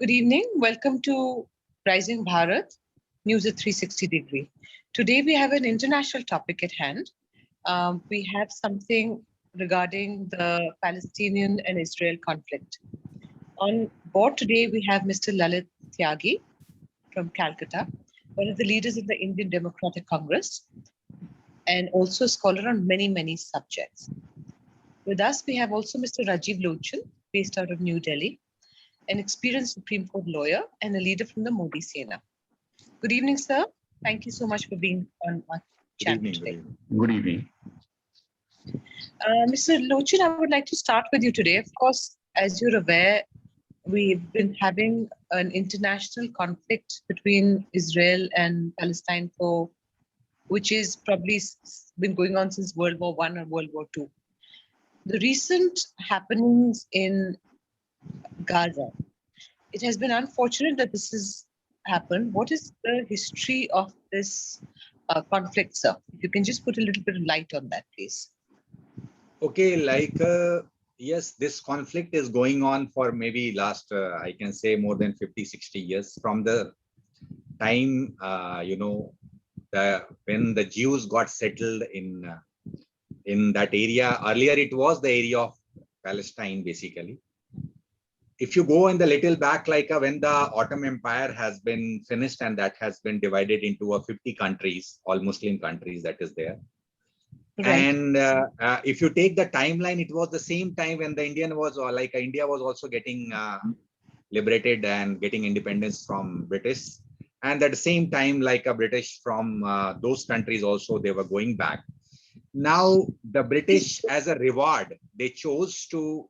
Good evening. Welcome to Rising Bharat, News at 360 Degree. Today we have an international topic at hand. We have something regarding the Palestinian and Israel conflict. On board today we have Mr. Lalit Tyagi from Calcutta, one of the leaders of the Indian Democratic Congress, and also a scholar on many subjects. With us, we have also Mr. Rajiv Lochan, based out of New Delhi, an experienced Supreme Court lawyer and a leader from the Modi Sena. Good evening, sir. Thank you so much for being on our channel today. Good evening. Mr. Lochan, I would like to start with you today. Of course, as you're aware, we've been having an international conflict between Israel and Palestine which is probably been going on since World War I or World War II. The recent happenings in Gaza, it has been unfortunate that this has happened. What is the history of this conflict, sir? If you can just put a little bit of light on that, please. Okay, yes, this conflict is going on for maybe last, I can say more than 50, 60 years from the time, when the Jews got settled in that area. Earlier, it was the area of Palestine, basically. If you go in the little back, when the Ottoman Empire has been finished and that has been divided into 50 countries, all Muslim countries that is there. Right. And if you take the timeline, it was the same time when the India was also getting liberated and getting independence from British. And at the same time, a British from those countries also, they were going back. Now, the British, as a reward, they chose to,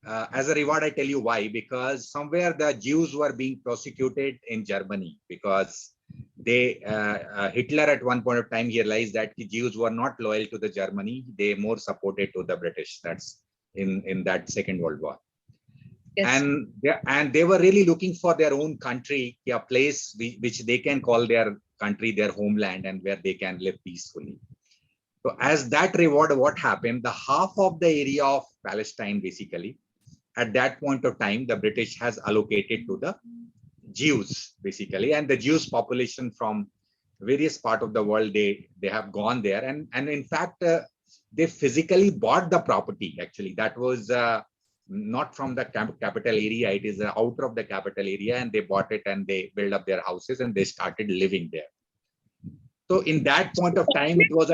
as a reward, I tell you why, because somewhere the Jews were being prosecuted in Germany because Hitler at one point of time, he realized that the Jews were not loyal to the Germany. They more supported to the British. That's in that Second World War. Yes. And they were really looking for their own country, a place which they can call their country, their homeland, and where they can live peacefully. So as that reward, what happened, the half of the area of Palestine, basically, at that point of time, the British has allocated to the Jews, basically, and the Jews population from various parts of the world, they have gone there. And in fact, they physically bought the property, actually. That was not from the capital area. It is out of the capital area, and they bought it and they built up their houses and they started living there. So in that point of time, it was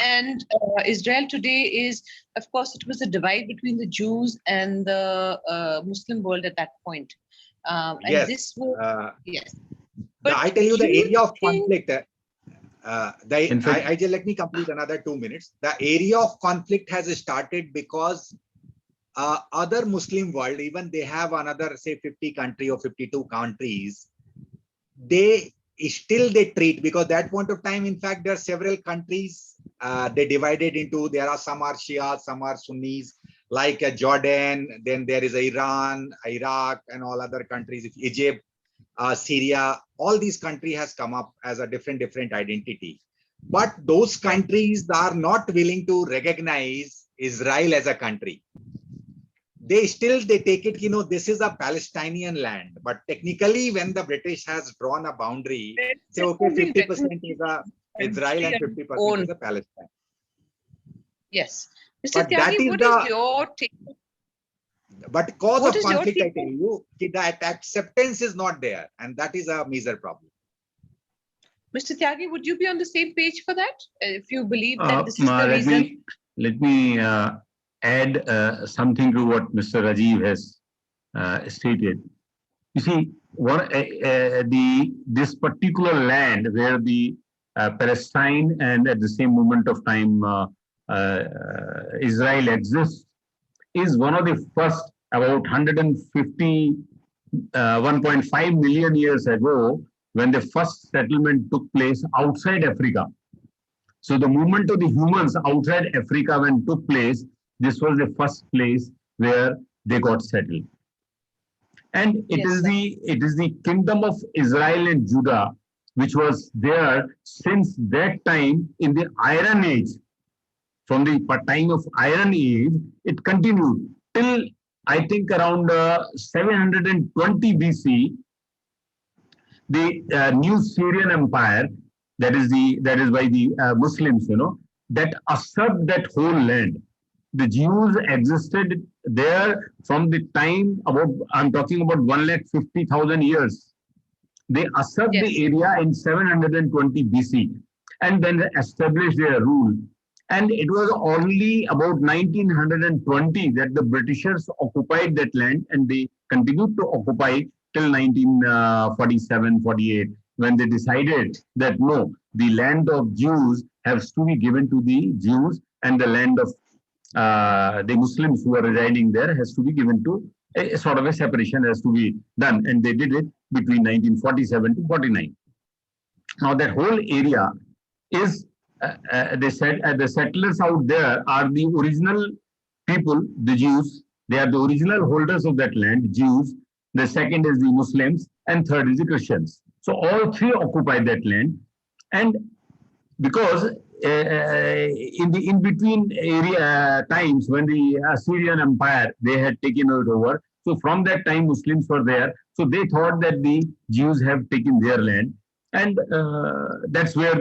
and Israel today is, of course, it was a divide between the Jews and the Muslim world at that point. And yes. This was, yes. But I tell you the area of conflict. Let me complete another 2 minutes. The area of conflict has started because other Muslim world, even they have another, say, 50 country or 52 countries, they treat, because that point of time, in fact, there are several countries they divided into, there are some are Shia, some are Sunnis, like Jordan, then there is Iran, Iraq, and all other countries, Egypt, Syria. All these countries has come up as a different identity. But those countries are not willing to recognize Israel as a country. They take it, this is a Palestinian land. But technically, when the British has drawn a boundary, say, okay, 50% is Israel and 50% is a Palestine. Yes. Mr. Tyagi, what is your take? But cause of conflict, I tell you, that acceptance is not there. And that is a major problem. Mr. Tyagi, would you be on the same page for that? If you believe that this is the reason? Let me add something to what Mr. Rajiv has stated. You see, this particular land where the Palestine and at the same moment of time Israel exists is one of the first, about 1.5 million years ago, when the first settlement took place outside Africa. So the movement of the humans outside Africa when took place, this was the first place where they got settled. And it is the kingdom of Israel and Judah, which was there since that time in the Iron Age. From the time of Iron Age, it continued till I think around 720 BC, the new Syrian Empire, that is by the Muslims, that usurped that whole land. The Jews existed there from the time about, I'm talking about 150,000 years. They usurped Yes. the area in 720 BC and then established their rule. And it was only about 1920 that the Britishers occupied that land, and they continued to occupy till 1947, 48, when they decided that no, the land of Jews has to be given to the Jews, and the land of the Muslims who are residing there has to be given to a sort of a separation has to be done. And they did it between 1947 to 49. Now that whole area is, they said, the settlers out there are the original people, the Jews. They are the original holders of that land, Jews. The second is the Muslims, and third is the Christians. So all three occupy that land. And because in the in-between area times when the Assyrian Empire, they had taken it over. So from that time, Muslims were there. So they thought that the Jews have taken their land. And that's where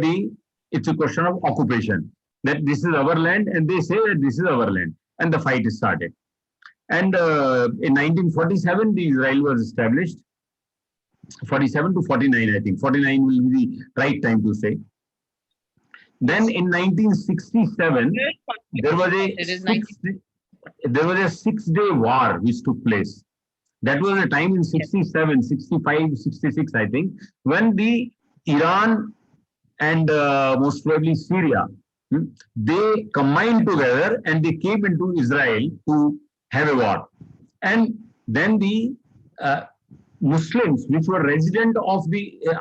it's a question of occupation, that this is our land, and they say that this is our land. And the fight started. And in 1947, the Israel was established. 47 to 49, I think. 49 will be the right time to say. Then in 1967, there was a 6-day war which took place. That was a time in 67, 65, 66, I think, when the Iran and most probably Syria, they combined together and they came into Israel to have a war. And then the Muslims, which were resident of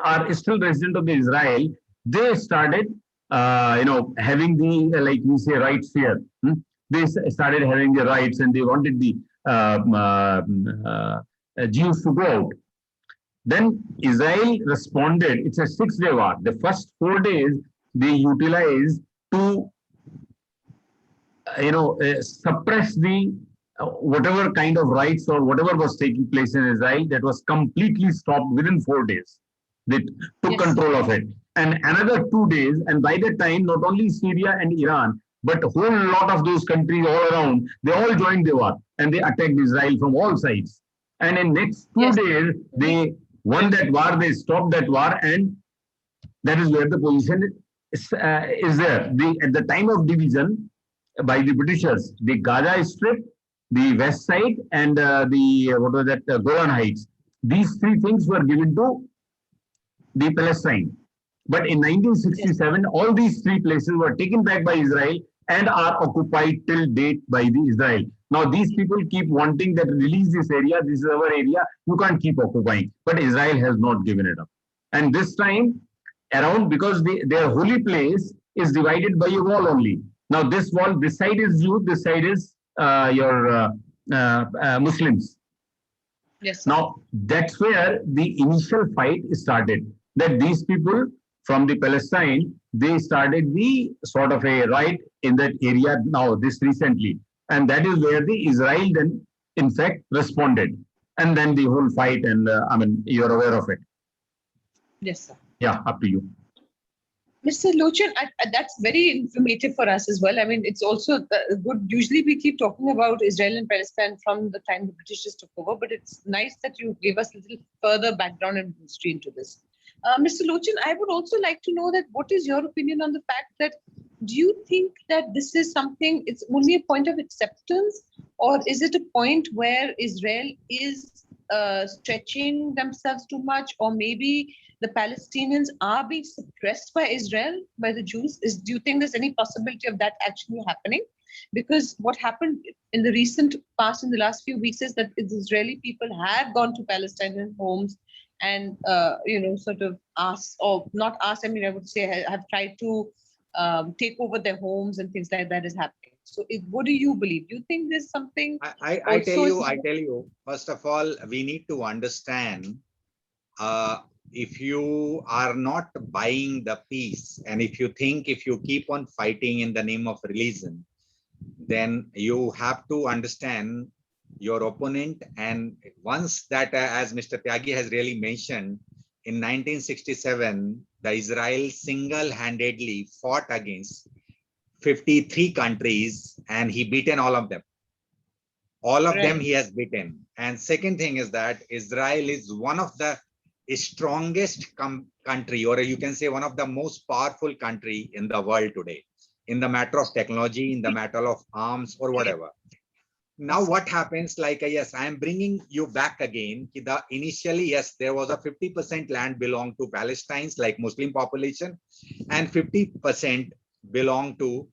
are still resident of the Israel, they started, having the, like we say, rights here. They started having the rights, and they wanted the Jews to go out. Then Israel responded. It's a 6-day war. The first 4 days they utilized to, suppress the whatever kind of rights or whatever was taking place in Israel. That was completely stopped within 4 days. They took control of it. And another 2 days, and by that time, not only Syria and Iran, but a whole lot of those countries all around, they all joined the war, and they attacked Israel from all sides. And in next 2 days, they won that war, they stopped that war, and that is where the position is there. At the time of division by the Britishers, the Gaza Strip, the West Side, and Golan Heights, these three things were given to the Palestine. But in 1967, all these three places were taken back by Israel and are occupied till date by the Israel. Now, these people keep wanting that release this area, this is our area, you can't keep occupying. But Israel has not given it up. And this time around, because their holy place is divided by a wall only. Now, this wall, this side is Jews, this side is your Muslims. Yes. Now, that's where the initial fight started. That these people from the Palestine, they started the sort of a riot in that area now, this recently. And that is where the Israel then, in fact, responded. And then the whole fight, and you're aware of it. Yes, sir. Yeah, up to you. Mr. Lochan, that's very informative for us as well. I mean, it's also good. Usually we keep talking about Israel and Palestine from the time the Britishers took over, but it's nice that you gave us a little further background and history into this. Mr. Lochan, I would also like to know that what is your opinion on the fact that, do you think that this is something, it's only a point of acceptance, or is it a point where Israel is stretching themselves too much, or maybe the Palestinians are being suppressed by Israel, by the Jews? Do you think there's any possibility of that actually happening? Because what happened in the recent past, in the last few weeks, is that Israeli people have gone to Palestinian homes and, sort of asked, or not asked, I would say have tried to take over their homes and things like that is happening. So what do you believe? Do you think there's something? I tell you, first of all, we need to understand, if you are not buying the peace, and if you think if you keep on fighting in the name of religion, then you have to understand your opponent. And once that, as Mr. Tyagi has really mentioned, in 1967, the Israel single-handedly fought against 53 countries and he beaten all of them. All of them Right. he has beaten. And second thing is that Israel is one of the strongest country, or you can say one of the most powerful country in the world today, in the matter of technology, in the matter of arms or whatever. Now what happens, like, yes, I am bringing you back again. Initially, yes, there was a 50% land belonged to Palestinians, like Muslim population, and 50% belong to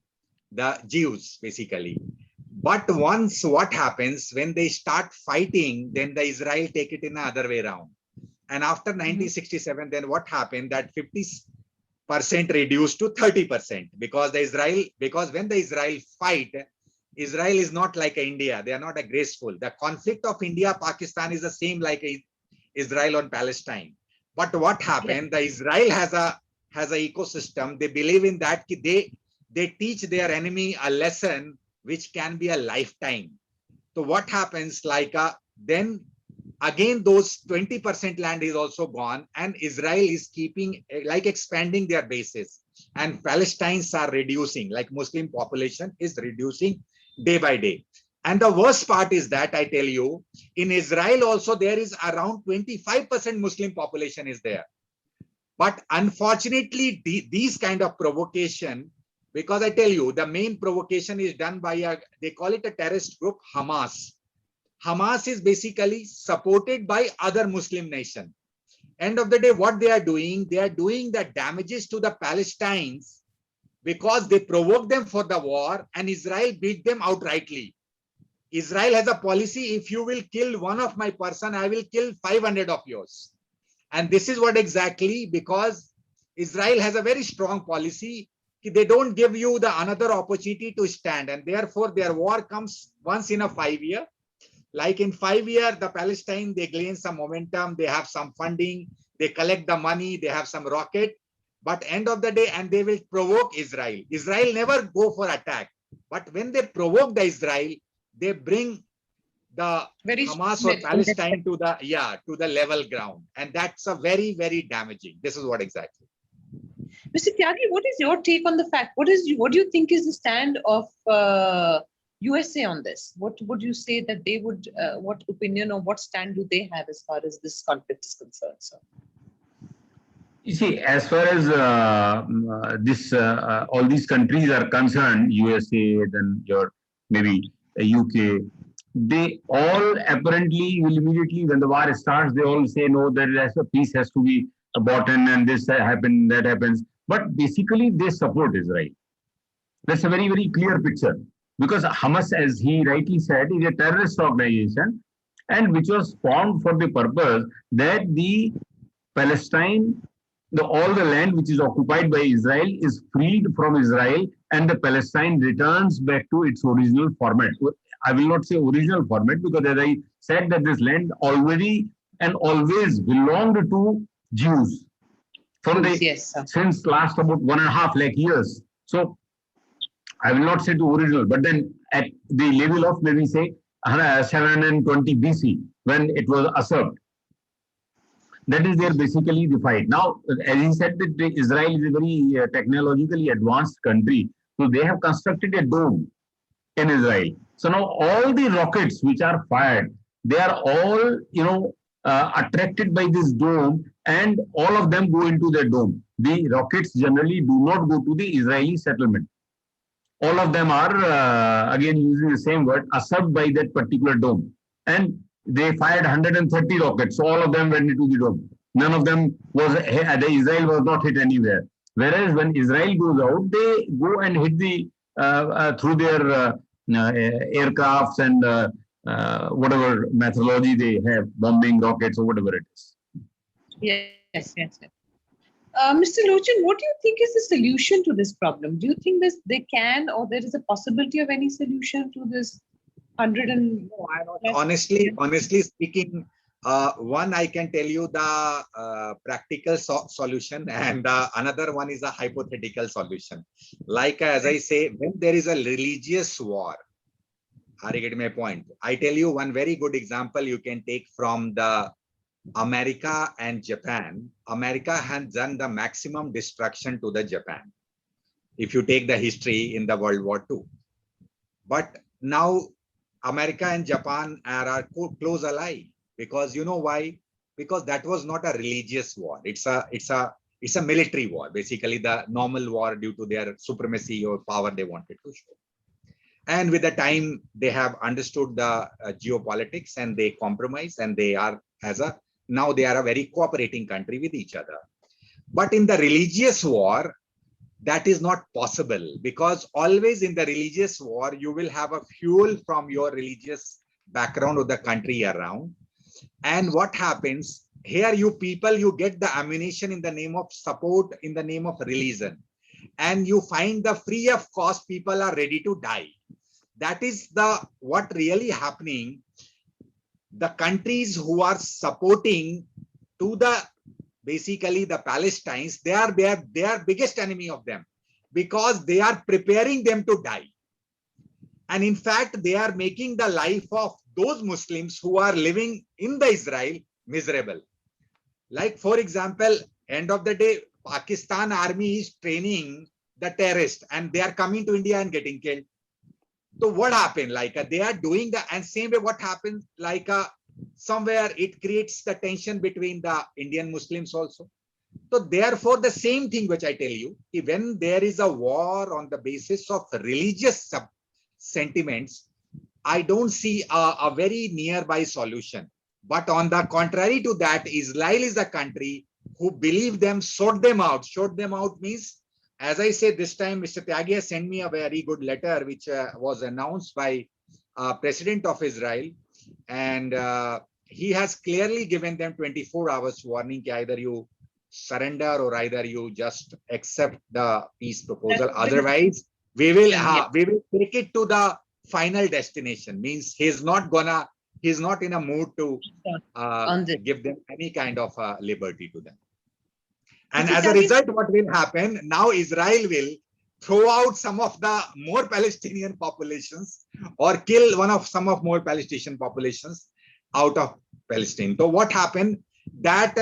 the Jews, basically. But once what happens, when they start fighting, then the Israel take it in the other way around. And after 1967, then what happened, that 50% reduced to 30%, because when the Israel fight, Israel is not like India. They are not a graceful. The conflict of India, Pakistan is the same like Israel on Palestine. But what happened? The Israel has a ecosystem. They believe in that. They teach their enemy a lesson which can be a lifetime. So what happens? Then again, those 20% land is also gone, and Israel is keeping, like, expanding their bases, and Palestinians are reducing, like Muslim population is reducing day by day. And the worst part is that, I tell you, in Israel also there is around 25% Muslim population is there. But unfortunately, these kind of provocation, because I tell you, the main provocation is done by they call it a terrorist group, Hamas. Hamas is basically supported by other Muslim nation. End of the day, what they are doing the damages to the Palestinians, because they provoke them for the war and Israel beat them outrightly. Israel has a policy, if you will kill one of my person, I will kill 500 of yours. And this is what exactly, because Israel has a very strong policy. They don't give you the another opportunity to stand, and therefore their war comes once in a 5 year. Like in 5 years, the Palestine, they gain some momentum, they have some funding, they collect the money, they have some rocket, but end of the day, and they will provoke Israel. Israel never go for attack, but when they provoke the Israel, they bring the Hamas or Palestine to the level ground, and that's a very, very damaging. This is what exactly. Mr. Tyagi, what is your take on the fact? What do you think is the stand of USA on this? What would you say that they would, what opinion or what stand do they have as far as this conflict is concerned, sir? You see, as far as all these countries are concerned, USA, then your maybe UK, they all apparently will immediately, when the war starts, they all say, no, peace has to be bought in, and this happened, that happens. But basically, they support Israel. That's a very, very clear picture. Because Hamas, as he rightly said, is a terrorist organization, and which was formed for the purpose that the Palestine, all the land which is occupied by Israel is freed from Israel, and the Palestine returns back to its original format. I will not say original format, because as I said, that this land already and always belonged to Jews from since last about 1.5 lakh years. So I will not say to original, but then at the level of maybe say 720 BC, when it was usurped. That is there basically the fight. Now, as he said, that Israel is a very technologically advanced country. So they have constructed a dome in Israel. So now all the rockets which are fired, they are all, attracted by this dome, and all of them go into the dome. The rockets generally do not go to the Israeli settlement. All of them are, again, using the same word, usurped by that particular dome. And they fired 130 rockets. So all of them went into the dome. None of them Israel was not hit anywhere. Whereas when Israel goes out, they go and hit through their aircrafts and whatever methodology they have, bombing rockets or whatever it is. Yes. Mr. Lochin, what do you think is the solution to this problem? Do you think they can, or there is a possibility of any solution to this 100 and... Honestly speaking, one, I can tell you the practical solution, and another one is a hypothetical solution. Like, as I say, when there is a religious war, Are you getting my point? I tell you one very good example you can take from the America and Japan. America has done the maximum destruction to the Japan. If you take the history in the World War II. But now America and Japan are close ally, because you know why? Because that was not a religious war. It's a military war, basically the normal war due to their supremacy or power they wanted to show. And with the time, they have understood the geopolitics and they compromise, and they are now they are a very cooperating country with each other. But in the religious war, that is not possible, because always in the religious war, you will have a fuel from your religious background of the country around. And what happens here, you people, you get the ammunition in the name of support, in the name of religion. And you find the free of cost people are ready to die. That is what really happening. The countries who are supporting to the basically the Palestinians, they are biggest enemy of them, because they are preparing them to die. And in fact, they are making the life of those Muslims who are living in the Israel miserable. Like, for example, end of the day, Pakistan army is training the terrorists and they are coming to India and getting killed. So what happened? Like they are doing the, and same way what happens, like somewhere it creates the tension between the Indian Muslims also. So therefore, the same thing which I tell you, when there is a war on the basis of religious sentiments, I don't see a very nearby solution. But on the contrary to that, Israel is a country who believe them, sort them out. Sort them out means, as I said, this time Mr. Tyagi has sent me a very good letter, which was announced by President of Israel. And he has clearly given them 24 hours warning, either you surrender or either you just accept the peace proposal. Otherwise, we will take it to the final destination. Means he's not in a mood to give them any kind of liberty to them. And as a result, what will happen now, Israel will throw out some of the more Palestinian populations or kill some of more Palestinian populations out of Palestine. So what happened that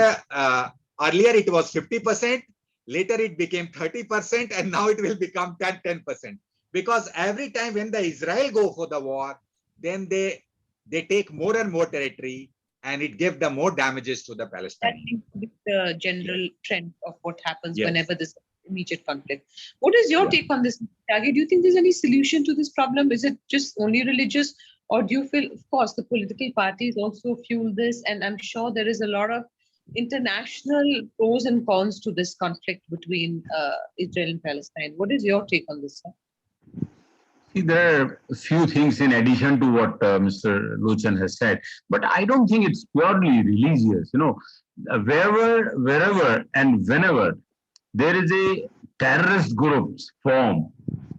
earlier it was 50%, later it became 30%, and now it will become 10%. Because every time when the Israel go for the war, then they take more and more territory, and it gives the more damages to the Palestinians. That is the general trend of what happens whenever this immediate conflict. What is your take on this, Tyagi? Do you think there's any solution to this problem? Is it just only religious, or do you feel, of course, the political parties also fuel this, and I'm sure there is a lot of international pros and cons to this conflict between Israel and Palestine. What is your take on this, sir? See, there are a few things in addition to what Mr. Lochan has said, but I don't think it's purely religious. You know, wherever and whenever there is a terrorist groups form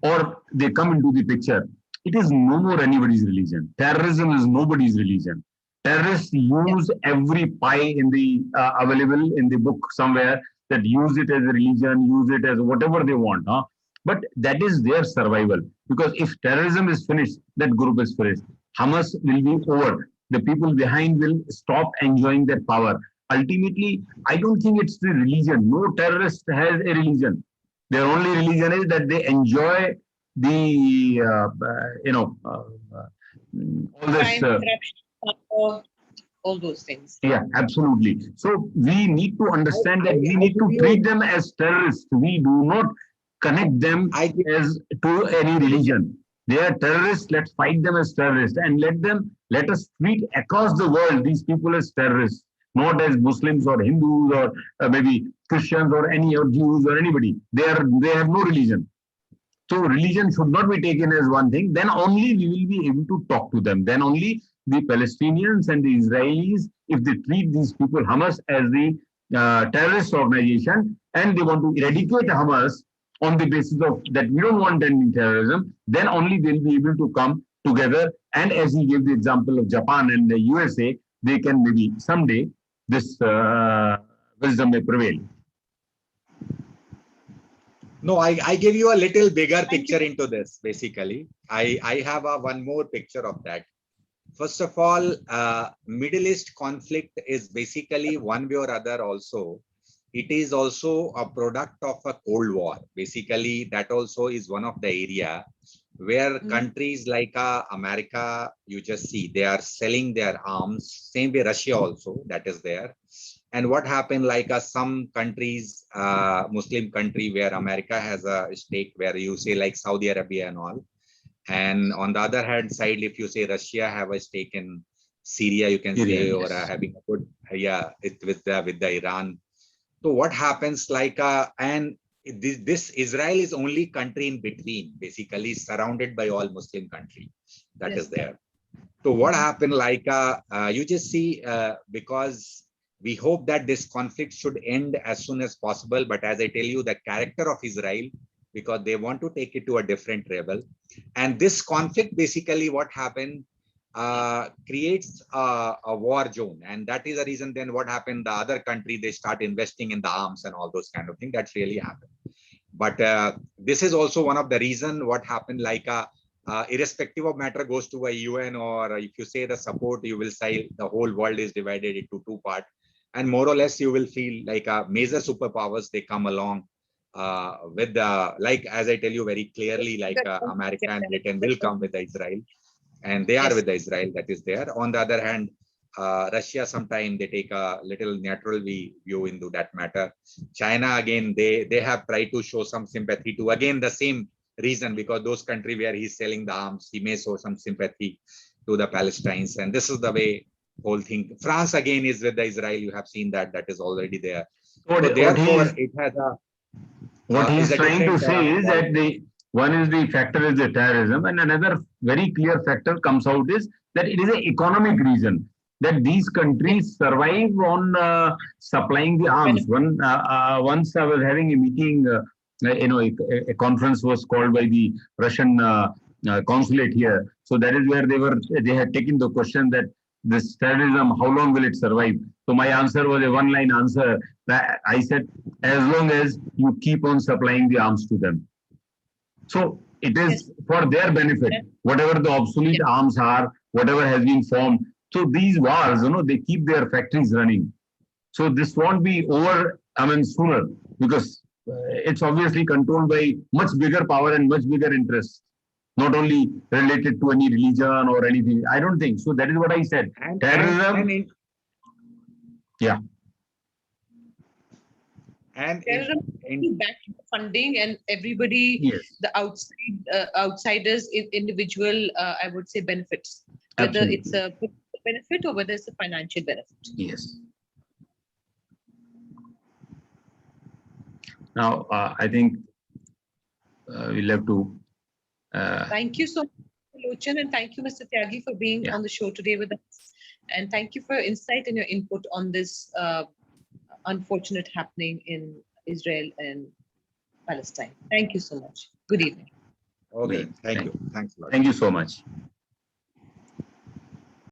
or they come into the picture, it is no more anybody's religion. Terrorism is nobody's religion. Terrorists use every pie in the available in the book somewhere, that use it as a religion, use it as whatever they want. But that is their survival. Because if terrorism is finished, that group is finished. Hamas will be over. The people behind will stop enjoying their power. Ultimately, I don't think it's the religion. No terrorist has a religion. Their only religion is that they enjoy the, all this. All those things. Yeah, absolutely. So we need to understand that we need to treat them as terrorists. We do not connect them as to any religion. They are terrorists. Let's fight them as terrorists, and let us treat across the world these people as terrorists, not as Muslims or Hindus or maybe Christians or any or Jews or anybody. They have no religion. So religion should not be taken as one thing. Then only we will be able to talk to them. Then only the Palestinians and the Israelis, if they treat these people, Hamas, as the terrorist organization, and they want to eradicate Hamas on the basis of that we don't want any terrorism, then only they'll be able to come together. And as he gave the example of Japan and the USA, they can maybe someday this wisdom may prevail. No, I give you a little bigger Thank you. picture into this, basically. I have one more picture of that. First of all, Middle East conflict is basically one way or other also. It is also a product of a Cold War. Basically, that also is one of the area where countries like America, you just see, they are selling their arms. Same way Russia also, that is there. And what happened like some countries, Muslim country where America has a stake, where you say like Saudi Arabia and all. And on the other hand side, if you say Russia have a stake in Syria, you can Syria, say, or yes. having a good, yeah, with the Iran. So what happens like, and this Israel is only country in between, basically surrounded by all Muslim country that Yes. is there. So what happened like, you just see, because we hope that this conflict should end as soon as possible. But as I tell you, the character of Israel, because they want to take it to a different level. And this conflict, basically what happened, creates a war zone. And that is the reason then what happened, the other country, they start investing in the arms and all those kind of things. That's really happened. But this is also one of the reason what happened, like irrespective of matter goes to a UN, or if you say the support, you will say the whole world is divided into two parts. And more or less, you will feel like major superpowers, they come along with the, like, as I tell you very clearly, like America and Britain will come with Israel, and they are Yes. with the Israel that is there. On the other hand, Russia sometimes they take a little natural view into that matter. China again, they have tried to show some sympathy to again the same reason, because those country where he's selling the arms, he may show some sympathy to the Palestinians, and this is the way whole thing. France again is with the Israel. You have seen that is already there. What, So what therefore, he it has a What is he's a trying to different say is that the one is the factor is the terrorism, and another very clear factor comes out is that it is an economic reason that these countries survive on supplying the arms. Once I was having a meeting, a conference was called by the Russian consulate here. So that is where they had taken the question that this terrorism, how long will it survive? So my answer was a one-line answer. That I said, as long as you keep on supplying the arms to them. So it is for their benefit, whatever the obsolete arms are, whatever has been formed. So these wars, they keep their factories running. So this won't be over, sooner, because it's obviously controlled by much bigger power and much bigger interests, not only related to any religion or anything. I don't think so. That is what I said. Terrorism. Yeah. And back to the funding and everybody, yes, the outsiders, individual, I would say benefits, whether absolutely. it's a benefit or whether it's a financial benefit. Yes. Now, I think we'll have to. Thank you so much, Lochan, and thank you, Mr. Tyagi, for being on the show today with us. And thank you for your insight and your input on this unfortunate happening in Israel and Palestine. Thank you so much. Good evening. Okay, thank you. Thanks a lot. Thank you so much.